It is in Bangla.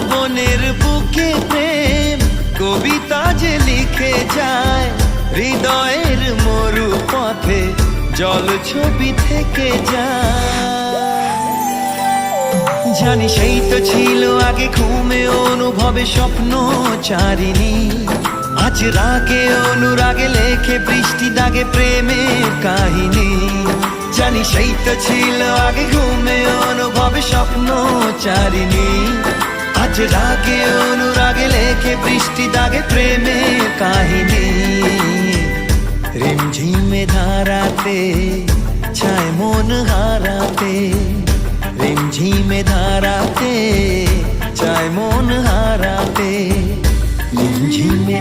বনের বুকে প্রেম কবিতা যে লিখে যায়, হৃদয়ের মরু পথে জল ছবি থেকে যায়। জানি সেই তো ছিল আগে ঘুমে অনুভবে স্বপ্ন চারিণী, আজ রাগে অনুরাগে লেখে বৃষ্টি দাগে প্রেমের কাহিনী। জানি সেই তো ছিল আগে ঘুমে অনুভবে স্বপ্ন চারিণী, আজ রাগে অনুরাগে লেখে বৃষ্টি দাগে প্রেমের কাহিনী। রিমঝিমে ধারাতে ছায় মন হারাতে, রিমঝিমে ধারাতে চায় মন হারাতে, রিমঝিমে